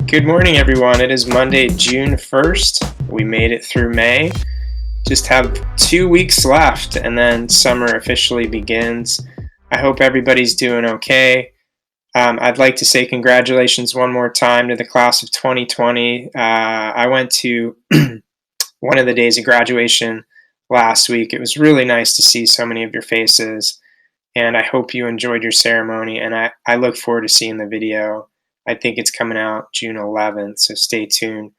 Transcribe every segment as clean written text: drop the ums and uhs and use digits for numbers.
Good morning, everyone. It is Monday, June 1st. We made it through May. Just have 2 weeks left, and then summer officially begins. I hope everybody's doing okay. I'd like to say congratulations one more time to the class of 2020. I went to one of the days of graduation last week. It was really nice to see so many of your faces, and I hope you enjoyed your ceremony, and I look forward to seeing the video. I think it's coming out June 11th, so stay tuned.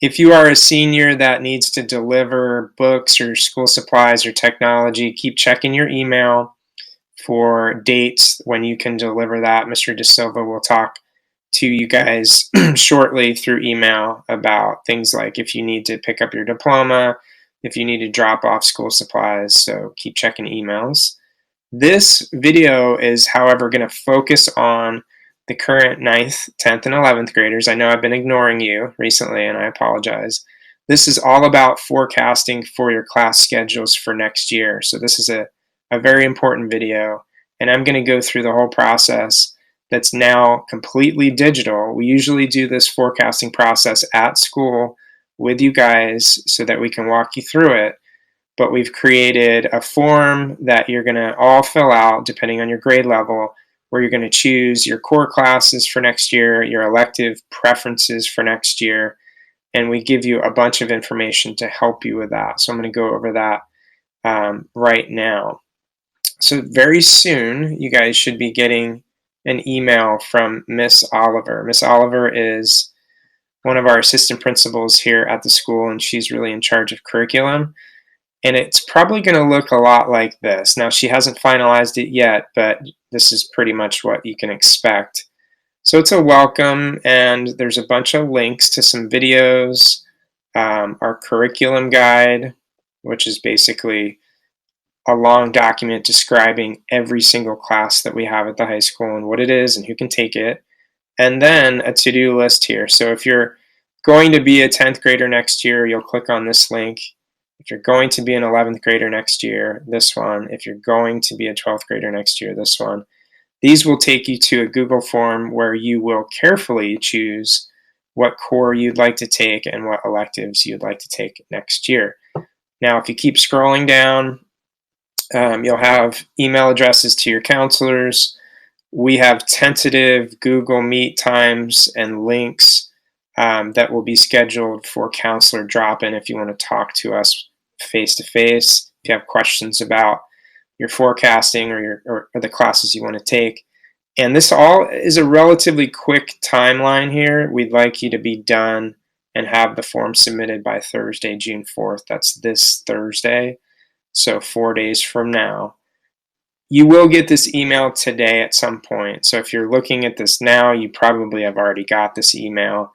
If you are a senior that needs to deliver books or school supplies or technology, keep checking your email for dates when you can deliver that. Mr. De Silva will talk to you guys shortly through email about things like if you need to pick up your diploma, if you need to drop off school supplies, so keep checking emails. This video is, however, going to focus on the current 9th, 10th, and 11th graders. I know I've been ignoring you recently, and I apologize. This is all about forecasting for your class schedules for next year. So this is a very important video, and I'm going to go through the whole process that's now completely digital. We usually do this forecasting process at school with you guys so that we can walk you through it. But we've created a form that you're going to all fill out depending on your grade level, where you're going to choose your core classes for next year, your elective preferences for next year, and we give you a bunch of information to help you with that. So I'm going to go over that right now. So very soon, you guys should be getting an email from Miss Oliver. Miss Oliver is one of our assistant principals here at the school, and she's really in charge of curriculum. And it's probably going to look a lot like this. Now, she hasn't finalized it yet, but this is pretty much what you can expect. So it's a welcome, and there's a bunch of links to some videos, our curriculum guide, which is basically a long document describing every single class that we have at the high school and what it is and who can take it, and then a to-do list here. So if you're going to be a 10th grader next year, you'll click on this link. If you're going to be an 11th grader next year, this one. If you're going to be a 12th grader next year, this one. These will take you to a Google form where you will carefully choose what core you'd like to take and what electives you'd like to take next year. Now, if you keep scrolling down, you'll have email addresses to your counselors. We have tentative Google Meet times and links that will be scheduled for counselor drop-in if you want to talk to us face-to-face, if you have questions about your forecasting or the classes you want to take. And this all is a relatively quick timeline here. We'd like you to be done and have the form submitted by Thursday, June 4th. That's this Thursday, so 4 days from now. You will get this email today at some point. So if you're looking at this now, you probably have already got this email,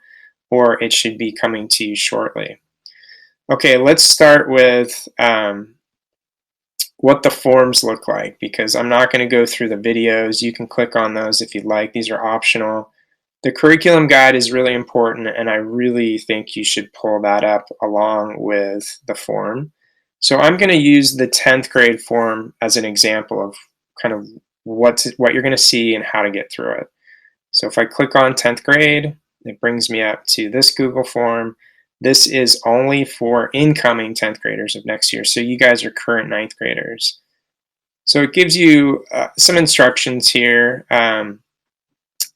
or it should be coming to you shortly. Okay, let's start with what the forms look like, because I'm not going to go through the videos. You can click on those if you'd like. These are optional. The curriculum guide is really important, and I really think you should pull that up along with the form. So I'm going to use the 10th grade form as an example of kind of what you're going to see and how to get through it. So if I click on 10th grade, it brings me up to this Google form. This is only for incoming 10th graders of next year. So you guys are current 9th graders. So it gives you some instructions here.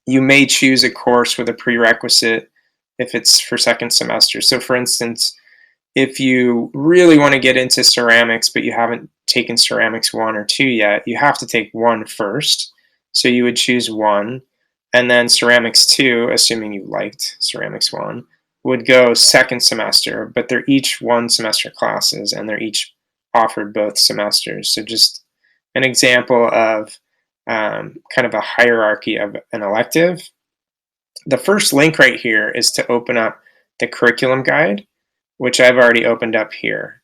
You may choose a course with a prerequisite if it's for second semester. So for instance, if you really want to get into ceramics, but you haven't taken ceramics 1 or 2 yet, you have to take 1 first. So you would choose 1, and then ceramics 2, assuming you liked ceramics 1, would go second semester, but they're each 1 semester classes, and they're each offered both semesters. So just an example of kind of a hierarchy of an elective. The first link right here is to open up the curriculum guide, which I've already opened up here.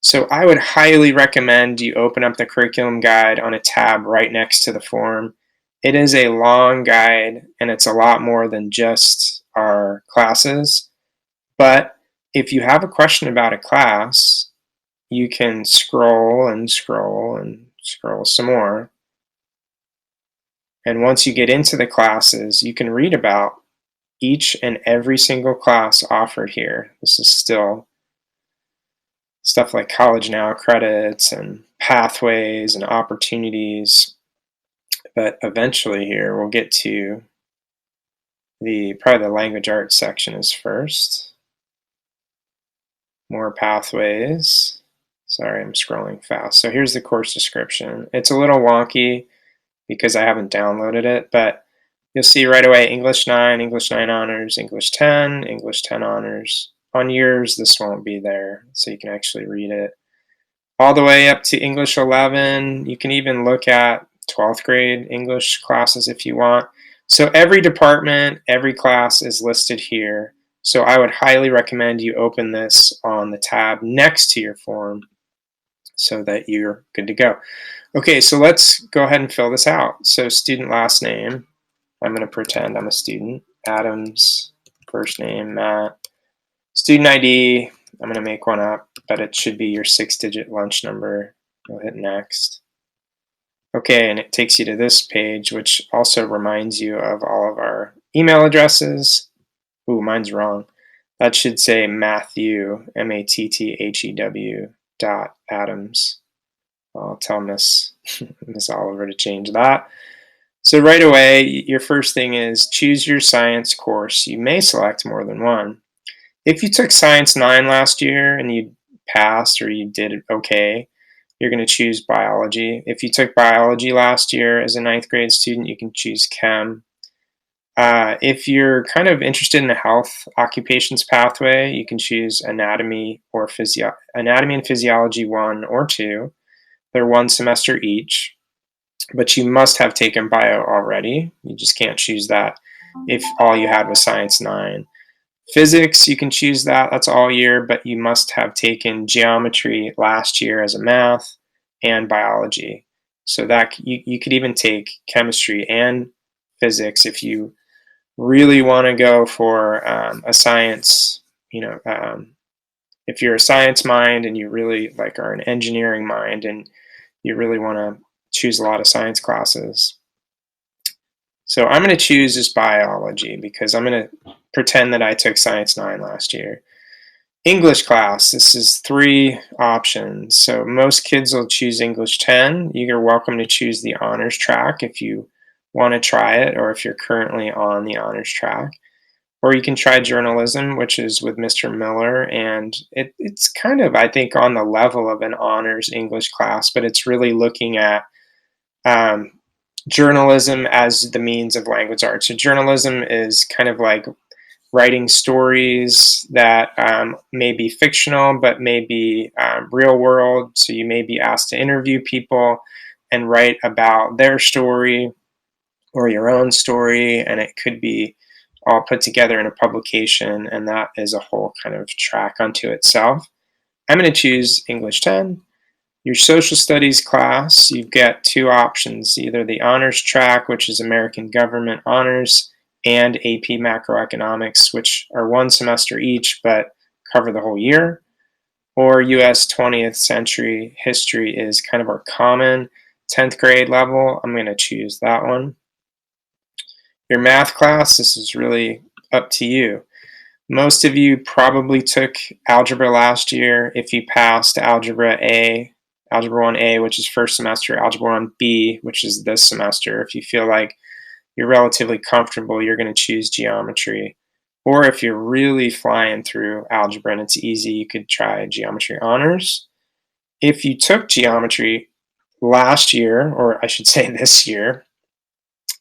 So I would highly recommend you open up the curriculum guide on a tab right next to the form. It is a long guide, and it's a lot more than just our classes. But if you have a question about a class, you can scroll and scroll and scroll some more. And once you get into the classes, you can read about each and every single class offered here. This is still stuff like College Now credits and pathways and opportunities. But eventually here we'll get to probably the language arts section is first. More pathways. Sorry, I'm scrolling fast. So here's the course description. It's a little wonky because I haven't downloaded it, but you'll see right away English 9, English 9 honors, English 10, English 10 honors. On yours, this won't be there, so you can actually read it. All the way up to English 11. You can even look at 12th grade English classes if you want. So every department, every class is listed here. So I would highly recommend you open this on the tab next to your form so that you're good to go. Okay, so let's go ahead and fill this out. So student last name, I'm going to pretend I'm a student. Adams, first name, Matt. Student ID, I'm going to make one up, but it should be your 6-digit lunch number. We'll hit next. Okay, and it takes you to this page, which also reminds you of all of our email addresses. Ooh, mine's wrong. That should say Matthew, M-A-T-T-H-E-W .Adams. I'll tell Miss Oliver to change that. So right away, your first thing is choose your science course. You may select more than one. If you took Science 9 last year and you passed or you did okay, you're going to choose biology. If you took biology last year as a 9th grade student, you can choose chem. If you're kind of interested in the health occupations pathway, you can choose anatomy or anatomy and physiology 1 or 2. They're 1 semester each, but you must have taken bio already. You just can't choose that if all you had was Science 9. Physics, you can choose that. That's all year, but you must have taken geometry last year as a math and biology. So that you could even take chemistry and physics if you really want to go for a science, if you're a science mind and you really are an engineering mind and you really want to choose a lot of science classes. So I'm going to choose this biology because I'm going to pretend that I took Science 9 last year. English class, this is 3 options. So most kids will choose English 10. You're welcome to choose the honors track if you want to try it or if you're currently on the honors track. Or you can try journalism, which is with Mr. Miller, and it's kind of, I think, on the level of an honors English class, but it's really looking at journalism as the means of language arts. So journalism is kind of like writing stories that may be fictional, but may be real world. So you may be asked to interview people and write about their story or your own story, and it could be all put together in a publication, and that is a whole kind of track unto itself. I'm going to choose English 10. Your social studies class, you get 2 options, either the honors track, which is American Government Honors, and AP Macroeconomics, which are 1 semester each but cover the whole year, or US 20th Century History is kind of our common 10th grade level. I'm going to choose that one. Your math class, this is really up to you. Most of you probably took algebra last year. If you passed Algebra 1A, which is first semester, Algebra 1B, which is this semester. If you feel like you're relatively comfortable, you're going to choose geometry. Or if you're really flying through algebra and it's easy, you could try geometry honors. If you took geometry last year, or I should say this year,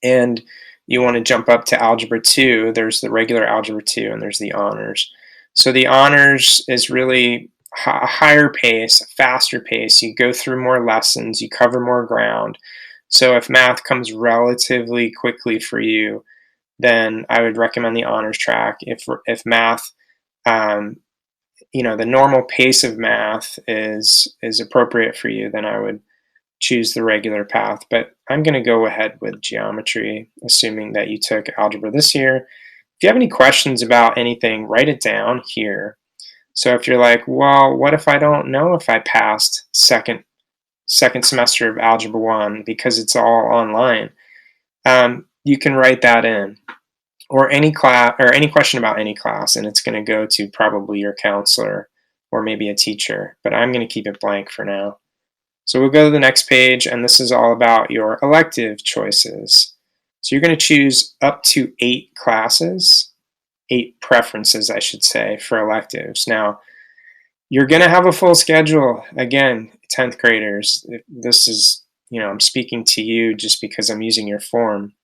and you want to jump up to Algebra 2, there's the regular Algebra 2 and there's the honors. So the honors is really a higher pace, a faster pace. You go through more lessons, you cover more ground. So if math comes relatively quickly for you, then I would recommend the honors track. If math, the normal pace of math is appropriate for you, then I would choose the regular path. But I'm going to go ahead with geometry, assuming that you took algebra this year. If you have any questions about anything, write it down here. So if you're like, well, what if I don't know if I passed second semester of Algebra 1 because it's all online? You can write that in. or any class, or any question about any class, and it's going to go to probably your counselor or maybe a teacher, but I'm going to keep it blank for now. So we'll go to the next page, and this is all about your elective choices. So you're going to choose up to 8 classes, 8 preferences, I should say, for electives. Now, you're going to have a full schedule. Again, 10th graders, this is, I'm speaking to you just because I'm using your form.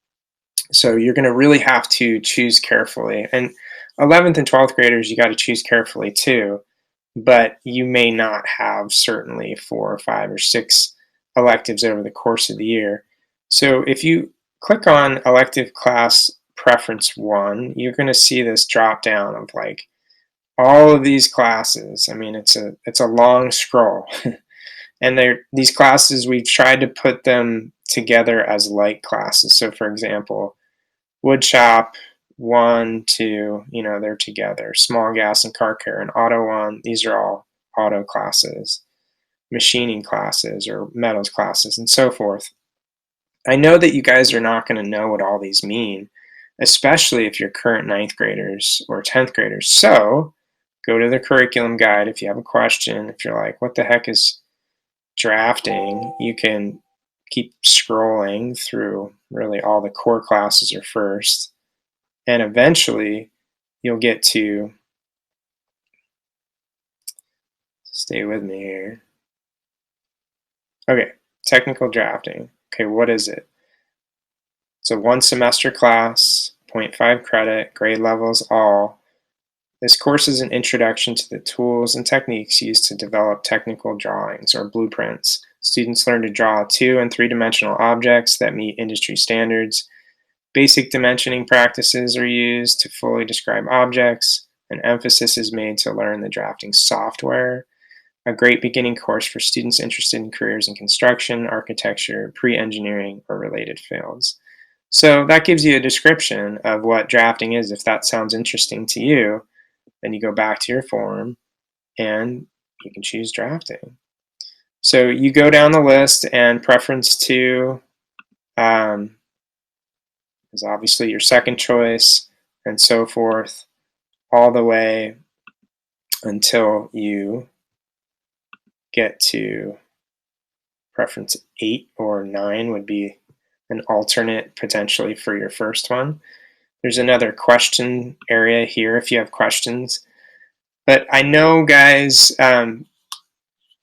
So you're going to really have to choose carefully. And 11th and 12th graders, you got to choose carefully too. But you may not have certainly 4 or 5 or 6 electives over the course of the year. So if you click on elective class preference 1, you're going to see this drop down of like all of these classes. I mean, it's a long scroll. And these classes, we've tried to put them together as like classes. So for example, wood shop 1, 2, they're together. Small gas and car care and auto 1, these are all auto classes. Machining classes or metals classes and so forth. I know that you guys are not going to know what all these mean, especially if you're current 9th graders or 10th graders. So go to the curriculum guide if you have a question. If you're like, what the heck is drafting? You can keep scrolling through really all the core classes are first. And eventually you'll get to, stay with me here. Okay, technical drafting. Okay, what is it? It's a 1 semester class, 0.5 credit, grade levels all. This course is an introduction to the tools and techniques used to develop technical drawings or blueprints. Students learn to draw 2- and 3-dimensional objects that meet industry standards. Basic dimensioning practices are used to fully describe objects. An emphasis is made to learn the drafting software. A great beginning course for students interested in careers in construction, architecture, pre-engineering, or related fields. So that gives you a description of what drafting is. If that sounds interesting to you, then you go back to your form and you can choose drafting. So you go down the list, and preference 2 is obviously your second choice, and so forth, all the way until you get to preference 8 or 9 would be an alternate potentially for your first one. There's another question area here if you have questions. But I know, guys,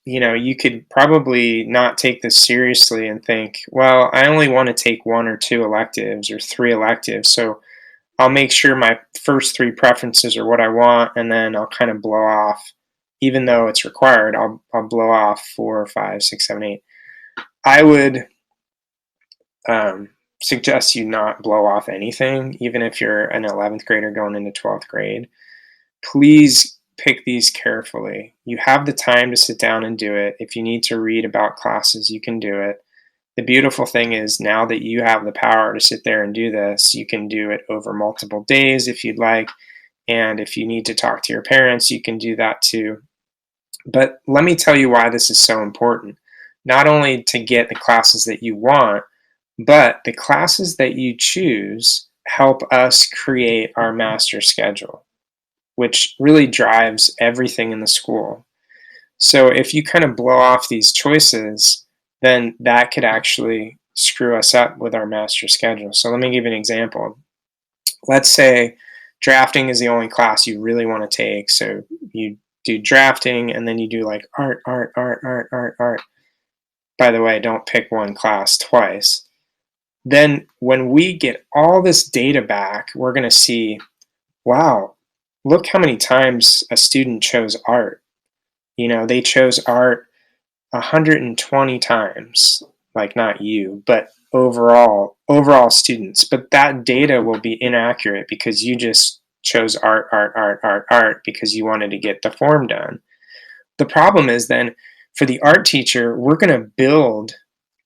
you could probably not take this seriously and think, well, I only want to take 1 or 2 electives or 3 electives, so I'll make sure my first 3 preferences are what I want, and then I'll kind of blow off, even though it's required, I'll blow off 4, 5, 6, 7, 8. I would suggest you not blow off anything, even if you're an 11th grader going into 12th grade. Please pick these carefully. You have the time to sit down and do it. If you need to read about classes, you can do it. The beautiful thing is, now that you have the power to sit there and do this, you can do it over multiple days if you'd like. And if you need to talk to your parents, you can do that too. But let me tell you why this is so important. Not only to get the classes that you want, but the classes that you choose help us create our master schedule, which really drives everything in the school. So if you kind of blow off these choices, then that could actually screw us up with our master schedule. So let me give you an example. Let's say drafting is the only class you really want to take. So you do drafting, and then you do like art. By the way, don't pick one class twice. Then when we get all this data back, we're going to see, wow, look how many times a student chose art. They chose art 120 times, like not you, but overall students. But that data will be inaccurate because you just chose art because you wanted to get the form done. The problem is then, for the art teacher, we're going to build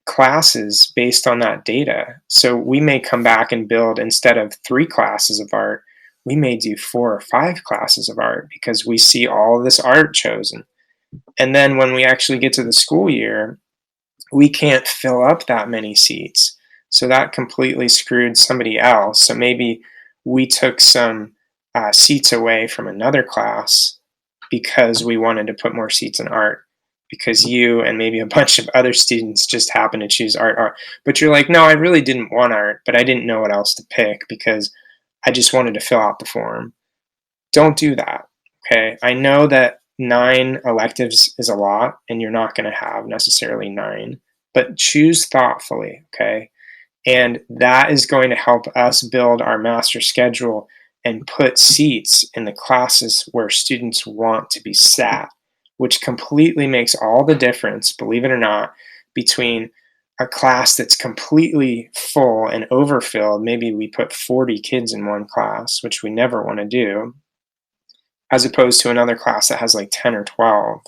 classes based on that data. So we may come back and build, instead of 3 classes of art, we may do 4 or 5 classes of art because we see all this art chosen. And then when we actually get to the school year, we can't fill up that many seats. So that completely screwed somebody else. So maybe we took some seats away from another class because we wanted to put more seats in art, because you and maybe a bunch of other students just happened to choose art. But you're like, no, I really didn't want art, but I didn't know what else to pick because I just wanted to fill out the form. Don't do that, okay? I know that 9 electives is a lot, and you're not going to have necessarily 9, but choose thoughtfully, okay? And that is going to help us build our master schedule and put seats in the classes where students want to be sat, which completely makes all the difference, believe it or not, between a class that's completely full and overfilled. Maybe we put 40 kids in one class, which we never want to do, as opposed to another class that has like 10 or 12.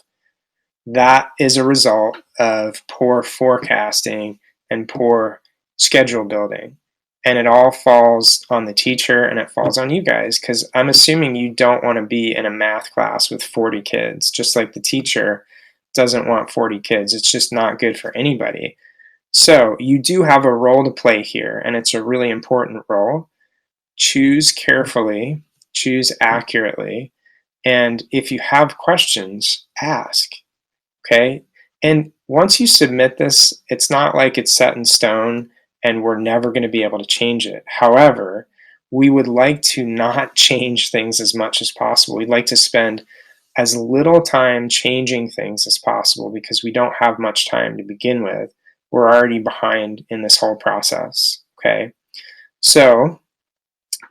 That is a result of poor forecasting and poor schedule building. And it all falls on the teacher and it falls on you guys, because I'm assuming you don't want to be in a math class with 40 kids, just like the teacher doesn't want 40 kids. It's just not good for anybody. So you do have a role to play here, and it's a really important role. Choose carefully, choose accurately, and if you have questions, ask, okay? And once you submit this, it's not like it's set in stone and we're never going to be able to change it. However, we would like to not change things as much as possible. We'd like to spend as little time changing things as possible because we don't have much time to begin with. We're already behind in this whole process, okay? So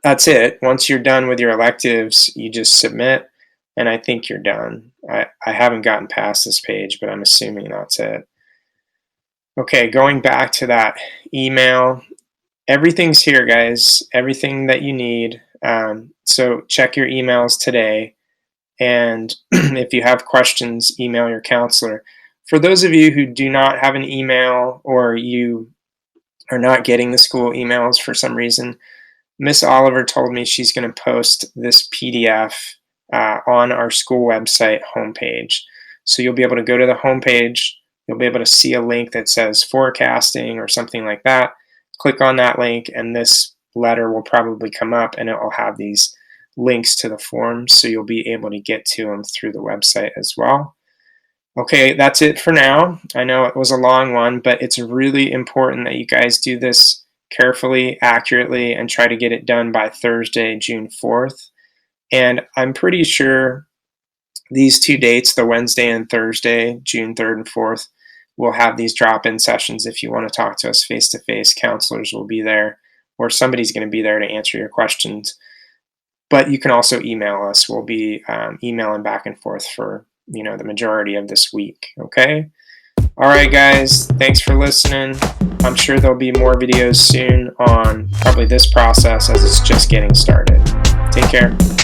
that's it. Once you're done with your electives, you just submit, and I think you're done. I haven't gotten past this page, but I'm assuming that's it. Okay, going back to that email, everything's here, guys. Everything that you need. So check your emails today, and if you have questions, email your counselor. For those of you who do not have an email, or you are not getting the school emails for some reason, Miss Oliver told me she's going to post this PDF on our school website homepage. So you'll be able to go to the homepage, you'll be able to see a link that says forecasting or something like that. Click on that link, and this letter will probably come up, and it will have these links to the forms, so you'll be able to get to them through the website as well. Okay, that's it for now. I know it was a long one, but it's really important that you guys do this carefully, accurately, and try to get it done by Thursday, June 4th. And I'm pretty sure these 2 dates, the Wednesday and Thursday, June 3rd and 4th, we'll have these drop-in sessions. If you want to talk to us face-to-face, counselors will be there, or somebody's going to be there to answer your questions. But you can also email us. We'll be emailing back and forth for the majority of this week, okay? All right, guys, thanks for listening. I'm sure there'll be more videos soon on probably this process, as it's just getting started. Take care.